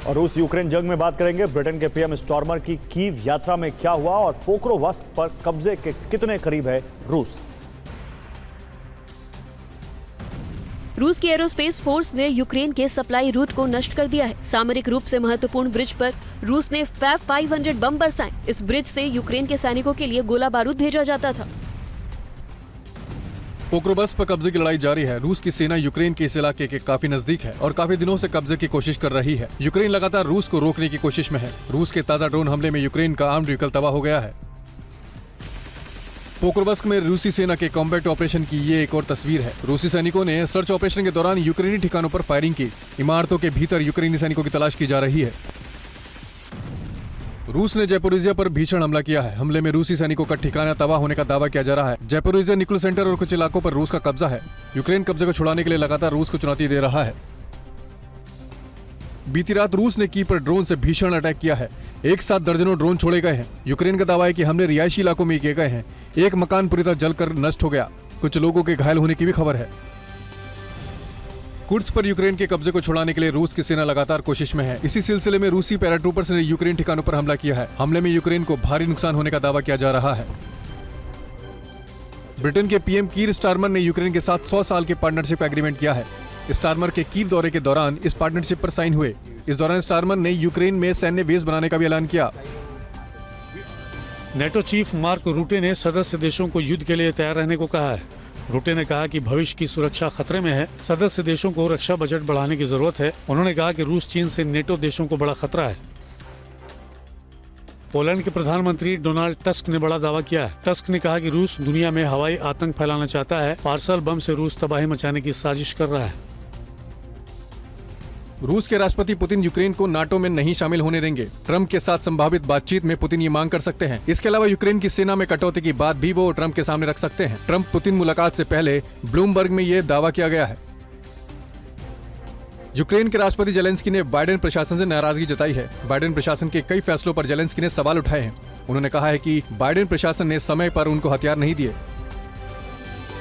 और रूस यूक्रेन जंग में बात करेंगे। ब्रिटेन के पीएम स्टॉर्मर की कीव यात्रा में क्या हुआ और पोक्रोवस्क पर कब्जे के कितने करीब है रूस। रूस की एरोस्पेस फोर्स ने यूक्रेन के सप्लाई रूट को नष्ट कर दिया है। सामरिक रूप से महत्वपूर्ण ब्रिज पर रूस ने फैब 500 बम बरसाए। इस ब्रिज से यूक्रेन के सैनिकों के लिए गोला बारूद भेजा जाता था। पोक्रोवस्क पर कब्जे की लड़ाई जारी है। रूस की सेना यूक्रेन के इस इलाके के काफी नजदीक है और काफी दिनों से कब्जे की कोशिश कर रही है। यूक्रेन लगातार रूस को रोकने की कोशिश में है। रूस के ताजा ड्रोन हमले में यूक्रेन का आर्म्ड व्हीकल तबाह हो गया है। पोक्रोवस्क में रूसी सेना के कॉम्बैट ऑपरेशन की ये एक और तस्वीर है। रूसी सैनिकों ने सर्च ऑपरेशन के दौरान यूक्रेनी ठिकानों पर फायरिंग की। इमारतों के भीतर यूक्रेनी सैनिकों की तलाश की जा रही है। रूस ने जैपोरिजिया पर भीषण हमला किया है। हमले में रूसी सैनिकों का ठिकाना तबाह होने का दावा किया जा रहा है। जैपोरिजिया न्यूक्लियर सेंटर और कुछ इलाकों पर रूस का कब्जा है। यूक्रेन कब्जे को छुड़ाने के लिए लगातार रूस को चुनौती दे रहा है। बीती रात रूस ने कीव पर ड्रोन से भीषण अटैक किया है। एक साथ दर्जनों ड्रोन छोड़े गए हैं। यूक्रेन का दावा है कि हमले रिहायशी इलाकों में किए गए हैं। एक मकान पूरी तरह जलकर नष्ट हो गया। कुछ लोगों के घायल होने की भी खबर है। कुर्स्क पर यूक्रेन के कब्जे को छुड़ाने के लिए रूस की सेना लगातार कोशिश में है। इसी सिलसिले में रूसी पैराट्रूपर्स ने यूक्रेन ठिकानों पर हमला किया है। हमले में यूक्रेन को भारी नुकसान होने का दावा किया जा रहा है। ब्रिटेन के पीएम कीर स्टारमर ने यूक्रेन के साथ 100 साल के पार्टनरशिप एग्रीमेंट किया है। स्टारमर के कीव दौरे के दौरान इस पार्टनरशिप पर साइन हुए। इस दौरान स्टारमर ने यूक्रेन में सैन्य बेस बनाने का भी ऐलान किया। नेटो चीफ मार्क रूटे ने सदस्य देशों को युद्ध के लिए तैयार रहने को कहा है। रूटे ने कहा कि भविष्य की सुरक्षा खतरे में है। सदस्य देशों को रक्षा बजट बढ़ाने की जरूरत है। उन्होंने कहा कि रूस चीन से नेटो देशों को बड़ा खतरा है। पोलैंड के प्रधानमंत्री डोनाल्ड टस्क ने बड़ा दावा किया है। टस्क ने कहा कि रूस दुनिया में हवाई आतंक फैलाना चाहता है। पार्सल बम से रूस तबाही मचाने की साजिश कर रहा है। रूस के राष्ट्रपति पुतिन यूक्रेन को नाटो में नहीं शामिल होने देंगे। ट्रंप के साथ संभावित बातचीत में पुतिन ये मांग कर सकते हैं। इसके अलावा यूक्रेन की सेना में कटौती की बात भी वो ट्रंप के सामने रख सकते हैं। ट्रंप पुतिन मुलाकात से पहले ब्लूमबर्ग में ये दावा किया गया है। यूक्रेन के राष्ट्रपति जेलेंस्की ने बाइडेन प्रशासन से नाराजगी जताई है। बाइडेन प्रशासन के कई फैसलों पर जेलेंस्की ने सवाल उठाए हैं। उन्होंने कहा है कि बाइडेन प्रशासन ने समय पर उनको हथियार नहीं दिए।